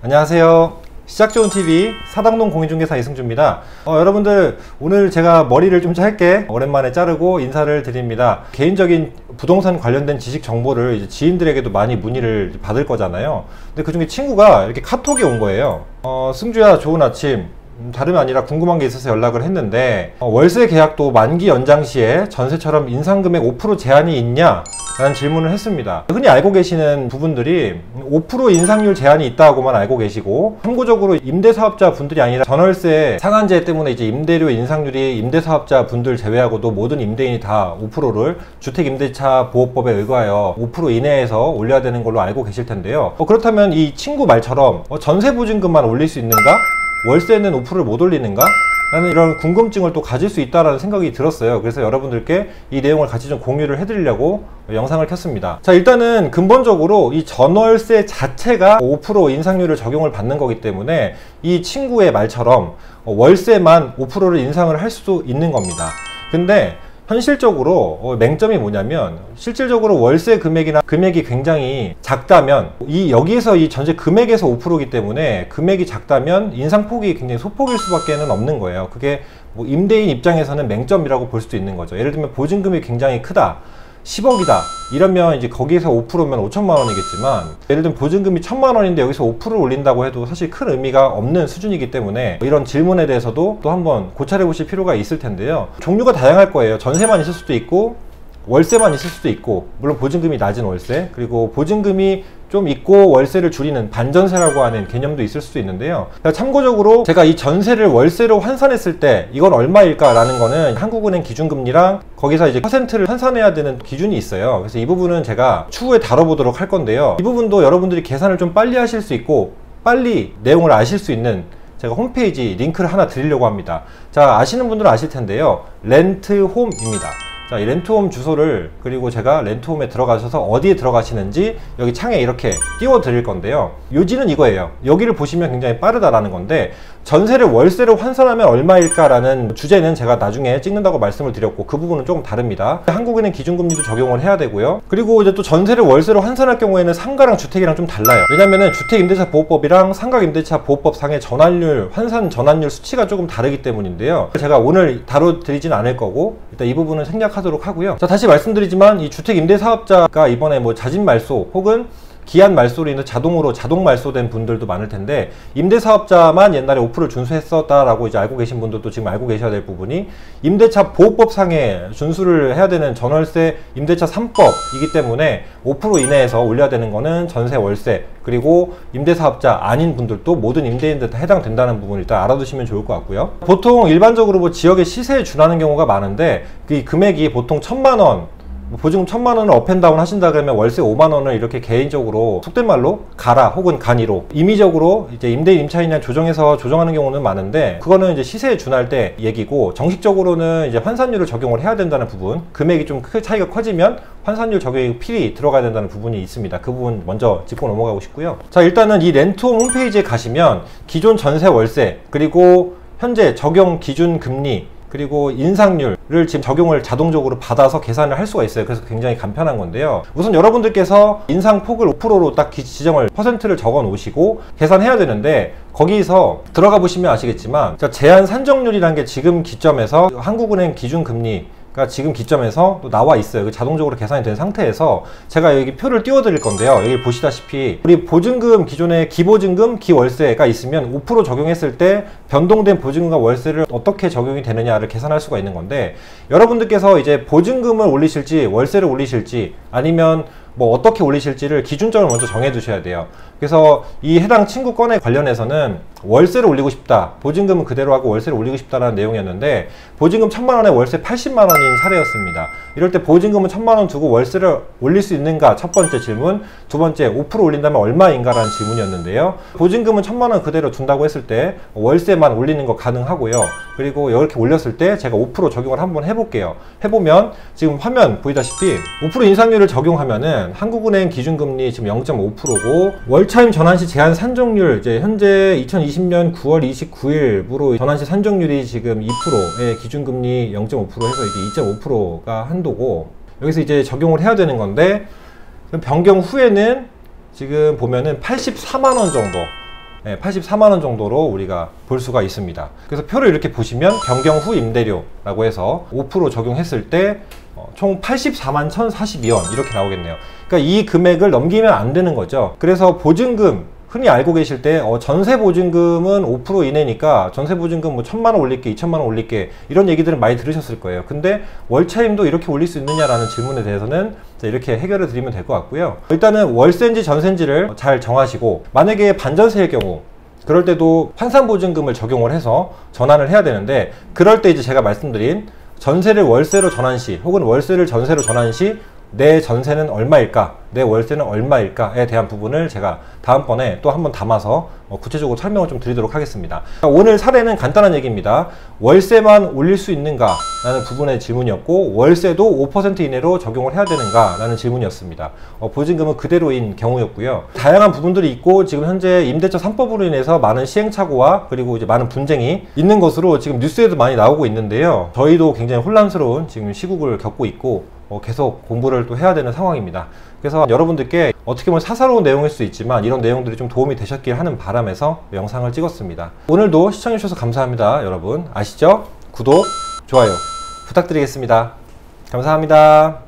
안녕하세요. 시작좋은TV 사당동 공인중개사 이승주입니다. 여러분들 오늘 제가 머리를 좀 짧게 오랜만에 자르고 인사를 드립니다. 개인적인 부동산 관련된 지식 정보를 이제 지인들에게도 많이 문의를 받을 거잖아요. 근데 그 중에 친구가 이렇게 카톡이 온 거예요. 승주야 좋은 아침. 다름이 아니라 궁금한 게 있어서 연락을 했는데 월세 계약도 만기 연장 시에 전세처럼 인상금액 5% 제한이 있냐? 라는 질문을 했습니다. 흔히 알고 계시는 부분들이 5% 인상률 제한이 있다고만 알고 계시고, 참고적으로 임대사업자 분들이 아니라 전월세 상한제 때문에 이제 임대료 인상률이 임대사업자 분들 제외하고도 모든 임대인이 다 5%를 주택임대차 보호법에 의거하여 5% 이내에서 올려야 되는 걸로 알고 계실 텐데요. 그렇다면 이 친구 말처럼 전세보증금만 올릴 수 있는가? 월세는 5%를 못 올리는가? 라는 이런 궁금증을 또 가질 수 있다는 생각이 들었어요. 그래서 여러분들께 이 내용을 같이 좀 공유를 해드리려고 영상을 켰습니다. 자, 일단은 근본적으로 이 전월세 자체가 5% 인상률을 적용을 받는 거기 때문에 이 친구의 말처럼 월세만 5%를 인상을 할 수도 있는 겁니다. 근데 현실적으로 맹점이 뭐냐면, 실질적으로 월세 금액이 굉장히 작다면, 여기에서 이 전체 금액에서 5%이기 때문에 금액이 작다면 인상폭이 굉장히 소폭일 수밖에 없는 거예요. 그게 뭐 임대인 입장에서는 맹점이라고 볼 수도 있는 거죠. 예를 들면 보증금이 굉장히 크다, 10억이다 이러면 이제 거기에서 5%면 5천만 원이겠지만, 예를 들면 보증금이 1,000만 원인데 여기서 5%를 올린다고 해도 사실 큰 의미가 없는 수준이기 때문에 이런 질문에 대해서도 또 한번 고찰해 보실 필요가 있을 텐데요. 종류가 다양할 거예요. 전세만 있을 수도 있고 월세만 있을 수도 있고, 물론 보증금이 낮은 월세, 그리고 보증금이 좀 있고 월세를 줄이는 반전세라고 하는 개념도 있을 수도 있는데요. 참고적으로 제가 이 전세를 월세로 환산했을 때 이건 얼마일까 라는 거는 한국은행 기준금리랑 거기서 이제 퍼센트를 환산해야 되는 기준이 있어요. 그래서 이 부분은 제가 추후에 다뤄보도록 할 건데요. 이 부분도 여러분들이 계산을 좀 빨리 하실 수 있고 빨리 내용을 아실 수 있는 제가 홈페이지 링크를 하나 드리려고 합니다. 자, 아시는 분들은 아실 텐데요. 렌트홈입니다. 자, 이 렌트홈 주소를, 그리고 제가 렌트홈에 들어가셔서 어디에 들어가시는지 여기 창에 이렇게 띄워 드릴 건데요. 요지는 이거예요. 여기를 보시면 굉장히 빠르다라는 건데, 전세를 월세로 환산하면 얼마일까 라는 주제는 제가 나중에 찍는다고 말씀을 드렸고, 그 부분은 조금 다릅니다. 한국은행 기준금리도 적용을 해야 되고요. 그리고 이제 또 전세를 월세로 환산할 경우에는 상가랑 주택이랑 좀 달라요. 왜냐면은 주택임대차 보호법이랑 상가임대차 보호법 상의 전환율, 환산 전환율 수치가 조금 다르기 때문인데요. 제가 오늘 다뤄드리진 않을 거고 일단 이 부분은 생략하도록 하고요. 자, 다시 말씀드리지만 이 주택임대사업자가 이번에 뭐 자진말소 혹은 기한 말소로 인해 자동 말소된 분들도 많을 텐데, 임대사업자만 옛날에 5%를 준수했었다라고 이제 알고 계신 분들도 지금 알고 계셔야 될 부분이, 임대차 보호법상에 준수를 해야 되는 전월세 임대차 3법이기 때문에 5% 이내에서 올려야 되는 거는 전세, 월세, 그리고 임대사업자 아닌 분들도 모든 임대인들 다 해당된다는 부분을 일단 알아두시면 좋을 것 같고요. 보통 일반적으로 뭐 지역의 시세에 준하는 경우가 많은데, 그 금액이 보통 1,000만 원, 보증금 1,000만 원을 업앤다운 하신다 그러면 월세 5만 원을 이렇게 개인적으로 속된 말로 가라 혹은 간이로 임의적으로 이제 임대인 임차인이랑 조정하는 경우는 많은데, 그거는 이제 시세에 준할 때 얘기고, 정식적으로는 이제 환산율을 적용을 해야 된다는 부분, 금액이 좀 차이가 커지면 환산율 적용이 필히 들어가야 된다는 부분이 있습니다. 그 부분 먼저 짚고 넘어가고 싶고요. 자, 일단은 이 렌트홈 홈페이지에 가시면 기존 전세, 월세, 그리고 현재 적용 기준 금리, 그리고 인상률을 지금 적용을 자동적으로 받아서 계산을 할 수가 있어요. 그래서 굉장히 간편한 건데요. 우선 여러분들께서 인상폭을 5%로 딱 지정을, 퍼센트를 적어 놓으시고 계산해야 되는데, 거기서 들어가 보시면 아시겠지만 제한 산정률이라는 게 지금 기점에서 한국은행 기준금리 지금 기점에서 또 나와 있어요. 자동적으로 계산이 된 상태에서 제가 여기 표를 띄워 드릴 건데요. 여기 보시다시피 우리 보증금, 기존에 기보증금, 기월세가 있으면 5% 적용했을 때 변동된 보증금과 월세를 어떻게 적용이 되느냐를 계산할 수가 있는 건데, 여러분들께서 이제 보증금을 올리실지 월세를 올리실지 아니면 뭐 어떻게 올리실지를 기준점을 먼저 정해 두셔야 돼요. 그래서 이 해당 친구 건에 관련해서는 월세를 올리고 싶다, 보증금은 그대로 하고 월세를 올리고 싶다라는 내용이었는데, 보증금 1,000만 원에 월세 80만 원인 사례였습니다. 이럴 때 보증금은 1,000만 원 두고 월세를 올릴 수 있는가? 첫 번째 질문. 두 번째, 5% 올린다면 얼마인가? 라는 질문이었는데요. 보증금은 1,000만 원 그대로 둔다고 했을 때 월세만 올리는 거 가능하고요. 그리고 이렇게 올렸을 때 제가 5% 적용을 한번 해볼게요. 해보면 지금 화면 보이다시피 5% 인상률을 적용하면은 한국은행 기준금리 지금 0.5%고, 월차임 전환시 제한 산정률, 이제 현재 2020년 9월 29일부로 전환시 산정률이 지금 2%의 기준금리 0.5% 해서 이제 2.5%가 한도고, 여기서 이제 적용을 해야 되는 건데, 변경 후에는 지금 보면은 84만 원 정도 84만원 정도로 우리가 볼 수가 있습니다. 그래서 표를 이렇게 보시면 변경 후 임대료라고 해서 5% 적용했을 때 총 84만 1,042원 이렇게 나오겠네요. 그러니까 이 금액을 넘기면 안 되는 거죠. 그래서 보증금 흔히 알고 계실 때 전세 보증금은 5% 이내니까 전세 보증금 뭐 1,000만원 올릴게 2,000만원 올릴게 이런 얘기들은 많이 들으셨을 거예요. 근데 월차임도 이렇게 올릴 수 있느냐라는 질문에 대해서는 이렇게 해결을 드리면 될 것 같고요. 일단은 월세인지 전세인지를 잘 정하시고, 만약에 반전세일 경우 그럴 때도 환산보증금을 적용을 해서 전환을 해야 되는데, 그럴 때 이제 제가 말씀드린 전세를 월세로 전환 시 혹은 월세를 전세로 전환 시 내 전세는 얼마일까, 내 월세는 얼마일까에 대한 부분을 제가 다음번에 또 한번 담아서 구체적으로 설명을 좀 드리도록 하겠습니다. 오늘 사례는 간단한 얘기입니다. 월세만 올릴 수 있는가 라는 부분의 질문이었고, 월세도 5% 이내로 적용을 해야 되는가 라는 질문이었습니다. 보증금은 그대로인 경우였고요. 다양한 부분들이 있고, 지금 현재 임대차 3법으로 인해서 많은 시행착오와 그리고 이제 많은 분쟁이 있는 것으로 지금 뉴스에도 많이 나오고 있는데요. 저희도 굉장히 혼란스러운 지금 시국을 겪고 있고 계속 공부를 또 해야 되는 상황입니다. 그래서 여러분들께 어떻게 보면 사사로운 내용일 수 있지만 이런 내용들이 좀 도움이 되셨길 하는 바람에서 영상을 찍었습니다. 오늘도 시청해 주셔서 감사합니다. 여러분 아시죠? 구독, 좋아요 부탁드리겠습니다. 감사합니다.